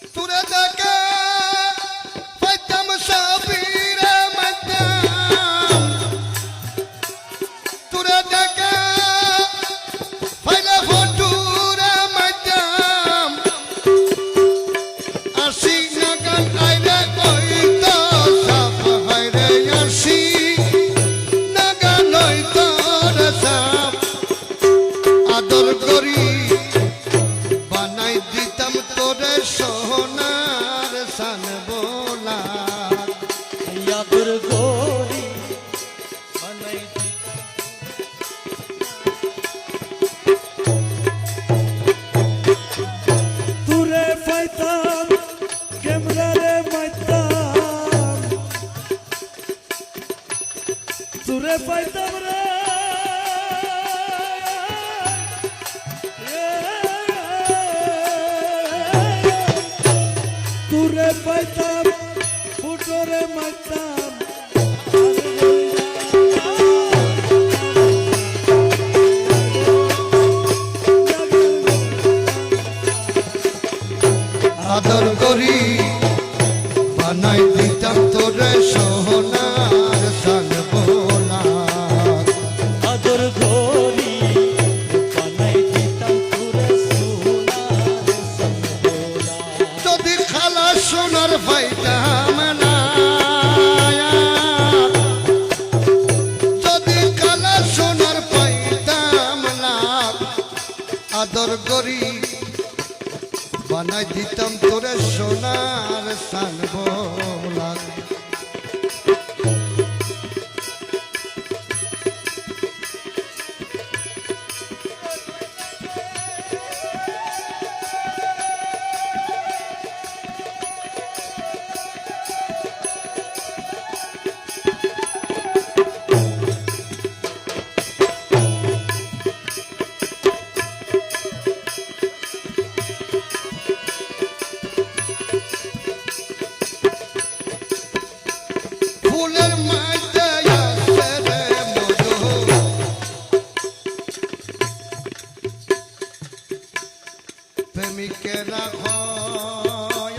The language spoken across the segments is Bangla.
তুরে দেখে পাইতাম সাবিরে মাইতাম তুরে দেখে পাইলে ফটুরে মাইতাম আসি নাগান আইরে কইত সাপ হাইরে আসি নাগান হইত রে সাপ আদর করি বানাই দিতাম তোরে সোনার সান বোলা আদর করি বানাই তুরে পাইতাম কেমনে রে মাইতাম তুরে পাইতাম রে তুরে পাইতাম ফুটরে মাইতাম আদর করি বানাই দিতাম তোরে সোনার সান বোলা আদর করি বানাই দিতাম তুরে সোনার সম্বোলা যদি খালা সোনার পাইতাম না যদি খালা সোনার পাইতাম না আদর করি বানাই দিতাম তোরে সোনার সান বোলা ফুলের মাঝে আছে রে মধু প্রেমিকেরা হয়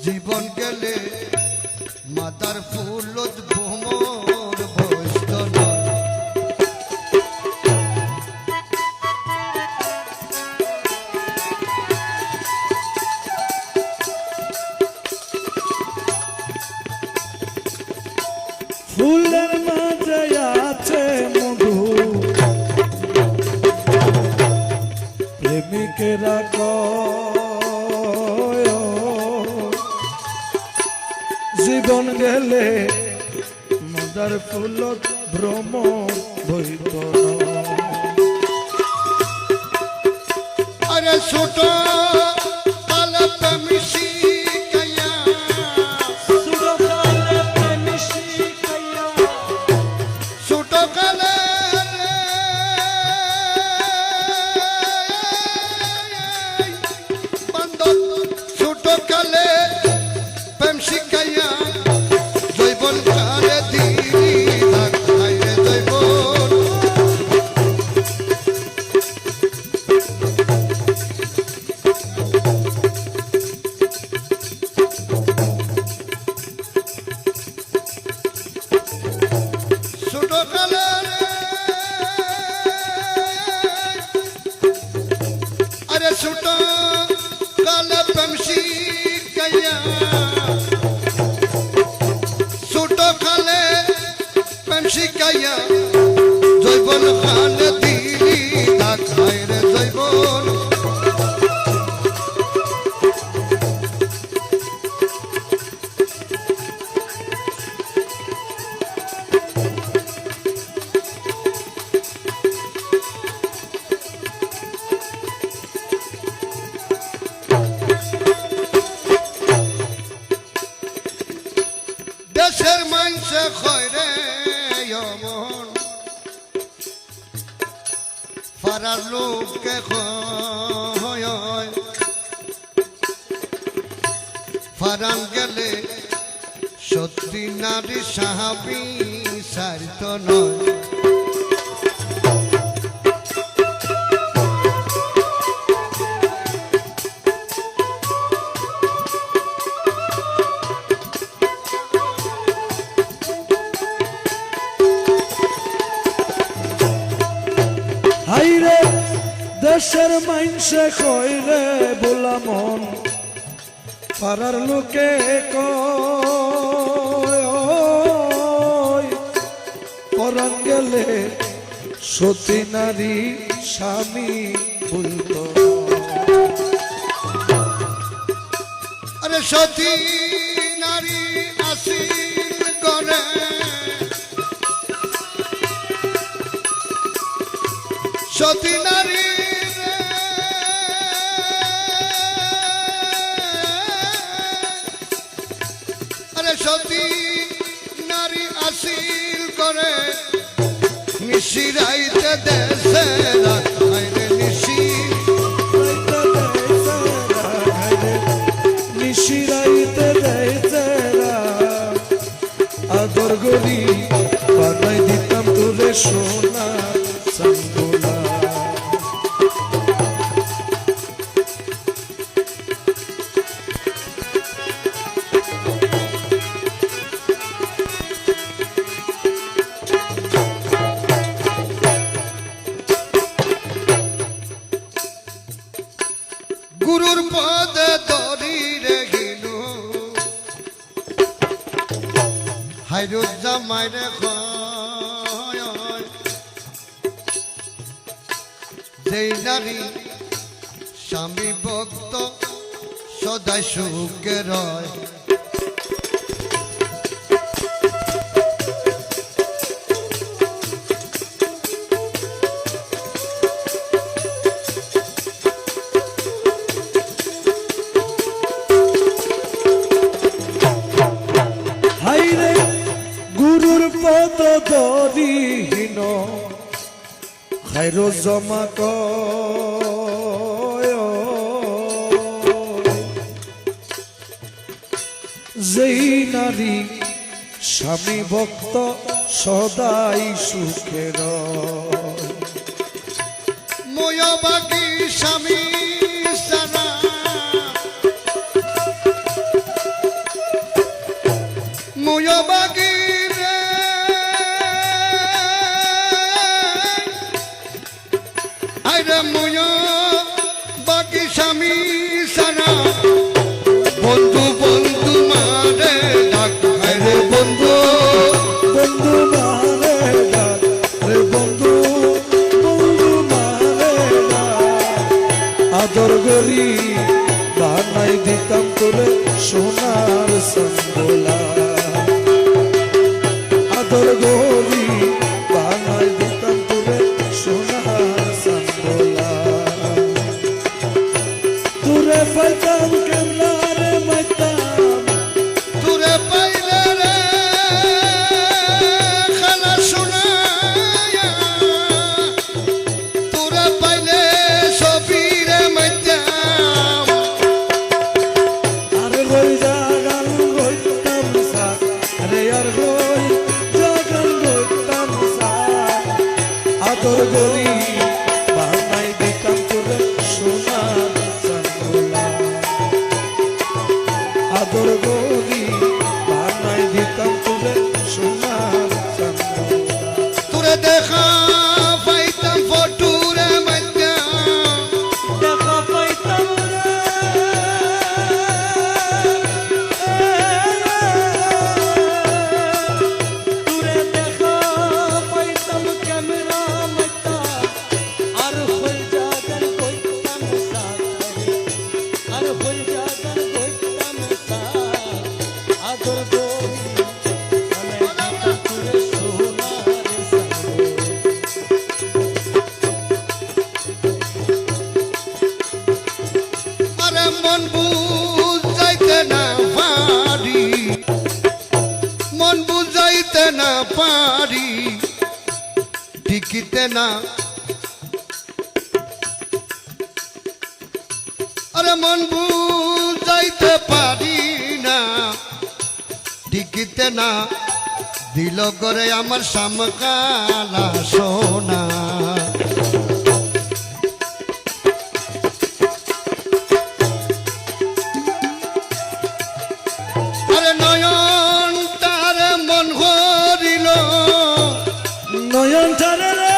জীবন গেলে মাদার ফুলত ভ্রমর বস্ত নয় ফুলের মাঝে আছে মধু প্রেমিকেরা কয় জীবন গেলে মাদার ফুলত ভ্রম বইত আরে ছোট আলাপ মিশি কায়া ছোট কালে বান্ধব ছোট কালে প্রেম শিখাইয়া জৈবন কালে দিলি ধাক্কায় জৈবন ছোট কালে আরে ছোট কালে প্রেম শিখাইয়া ছোট কালে প্রেম শিখাইয়া জৈবন কালে দিলি ধাক্কায় রে জৈবন দেশের মানুষে কয় রে অমন পাড়ার লোককে কয় ফারান গেলে সত্যি নারী সাহাবি সারিত নয় হাইরে দেশের মাইনসে কইরে বলা মন পাড়ার লোকে কয় পরাণ গেলে সতী নারী স্বামী বলতো আরে সতী নারী আসিল করে সতী নারী আরে সতী নারী আসিল করে নিশিরাইতে দেশে রাখাইরে নিশি নিশিরাইতে দেয়ছে আদর গরি বানাই দিতাম তোরে সোনা সঙ্গোলা গুরুর পদে দরি রেগিনু হাইরুজ জামাই রে যেই নারী স্বামী ভক্ত সদাই সুখে রয় হাইরে গুরুর পদ দরিহীন খাইর জমা কয় যেই নারী স্বামী ভক্ত সদাই সুখের ময়বাগী স্বামী সানা ময়বাগী রে আইরে ময়বাগী স্বামী সানা বন্ধু বন্ধু মারে ডাক আইরে বন্ধু বন্ধু মারে ডাক রে বন্ধু বন্ধু মারে ডাক আদর গরি বানাই দিতাম তোরে সোনার সঙ্গোলা আদর গরি বানাই দিতাম তোরে সোনার সঙ্গোলা তোরে পাইতাম কেমলা রে মাইতাম তুরে পাইলে রে খালা শোনায়া তুরে পাইলে সবিরে মাইতাম আরে হই জাগান হইতাম সা আরে আর হই জাগান হইতাম সা আদর গরি বানাই দিতাম তোরে সোনার সঙ্গোলা আদর গরি বানাই দিতাম তোরে সোনার সঙ্গোলা তুরে দেখা পাইতাম ফটুরে মাইতাম দেখা পাইতাম রে তোরে দেখা পাইতাম ক্যামেরা মাইতা আর হই জাগান কইতাম সা আর হই জাগান কইতাম সা আদর গরি মনে দিতাম তোরে সোনার সঙ্গোলা আরে মন বুঝাইতে না পারি মন বুঝাইতে না পারি টিকিতে না আরে মন বুঝাইতে পারি না টিকিতে না দিল করে আমার সামকালা সোনা আরে নয়ন তার মন হরিল নয়ন টানে রে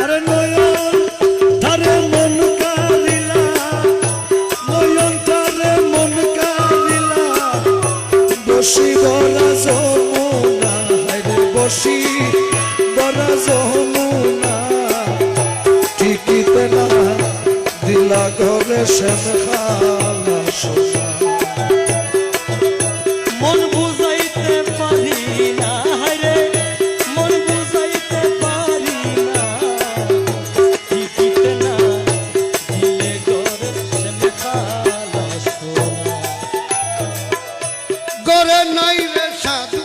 আরে নয়ন তারে মন কারিলা, নয়ন তারে মন কারিলা, বসি বলা যমুনা, হায়রে বসি বলা যমুনা, টিকিতে না দিলা ঘরে শ্যাম খালা সোনা। মন বুঝাইতে পারি না, হায়রে মন বুঝাইতে পারি না, টিকিতে না দিলে ঘরে শ্যাম খালা সোনা। গরে নাই রে সাধু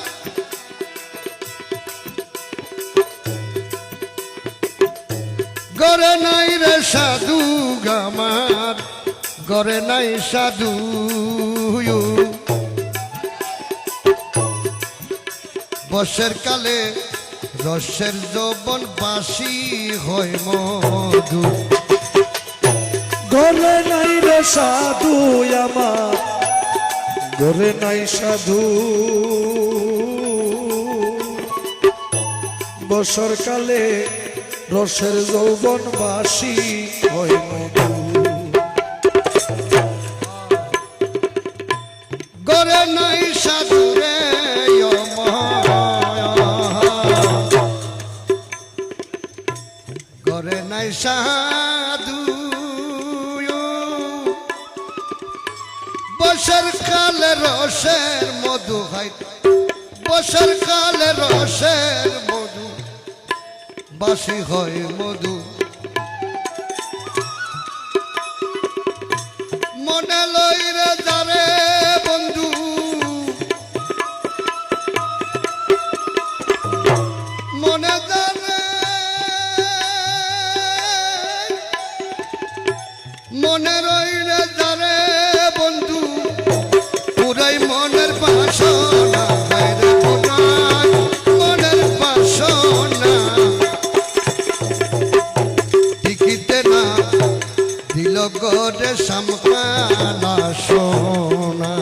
গরে নাই রে সাধু গামার গরে নাই সাধু বর্ষের কালে রসের যৌবন বাসি হয় মধু ঘরে নাই রে সাধু আমার, ঘরে নাই সাধু, বর্ষাকালে রসের যৌবন বাসি হয় মধু। গরে নাই সাধু রে গরে নাই সাধু বর্ষার কালে রসের মধু হয় বর্ষার কালে রসের মধু বাসি হয় মধু মনে লইরে যারে বন্ধু মনে যারে মনে রইলে যারে বন্ধু পুরাই মনের বাসনা বাইরে পুরাই মনের বাসনা টিকিতে না দিল গরে সামখানা সোনা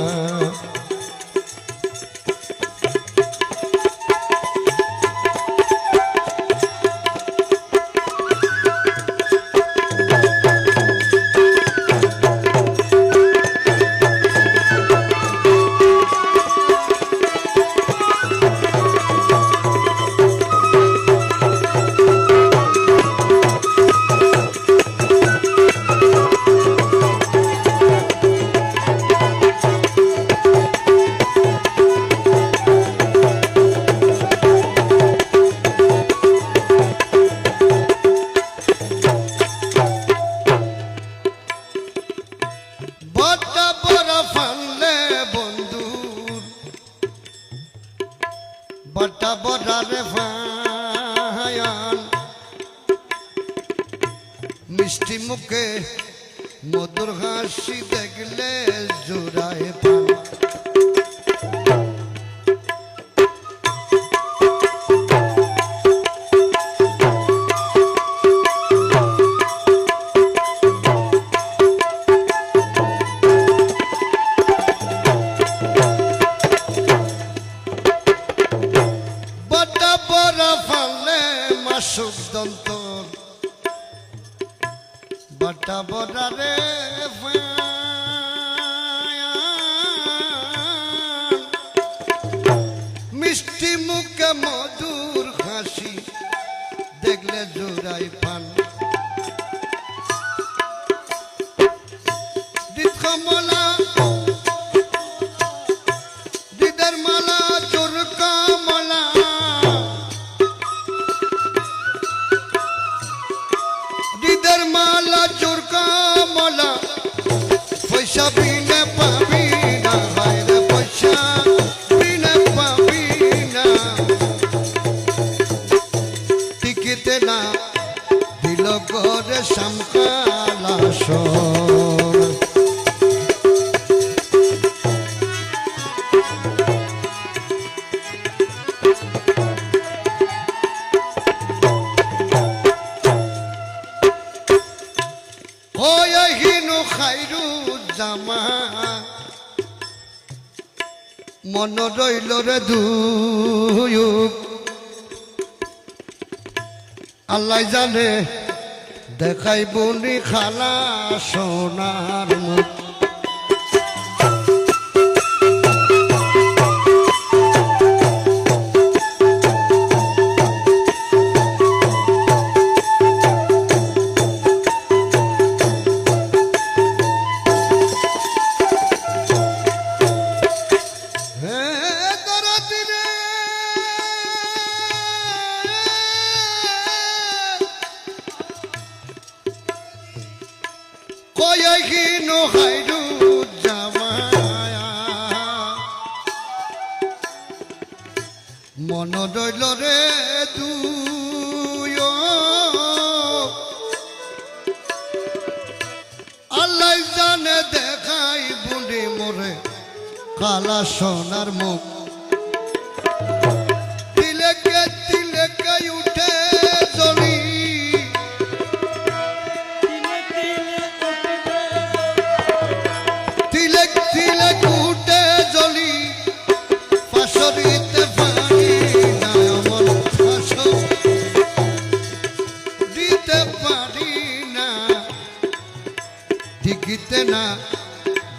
বটা বড়ারে ভায়ান মিষ্টি মুখে মধুর হাসি দেখলে জোড়ায় পান সুদন্তর বটা বড়ারে মিষ্টি মুখে মধুর হাসি দেখলে জোড়াই পান কমলা দিদার মালা চোর কমলা দিদার মালা চোর কমলা পয়সা বিনে পাবি না হায়রে পয়সা বিনে পাবি না টিকিতে না দিল গরে সামকালা সোনা মন রইল রে দুয়ুক আল্লাহ জানে দেখাই বনি খালা সোনার মুখ কয়হিনো হাইরু জামায়া মন রইল রে দুয় আল্লাহ জানে দেখাই বুড়ি মোরে কালা সোনার মুখ তিলেকে তিলেকে উঠে জ্বলি তিলেক তিলেক উঠে জ্বলি ফাঁসরিতে পারি না আমার ফাঁস দিতে পারি না দিকিতে না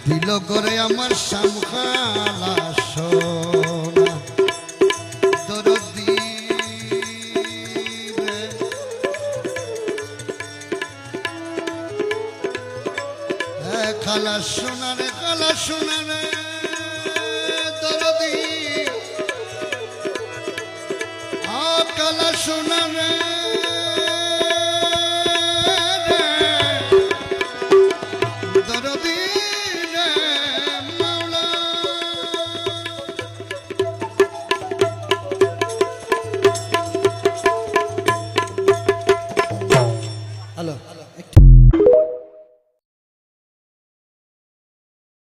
দিল করে আমার সামখালা সোনা দরদি খালা সোনারে দরদি কালা সোনারে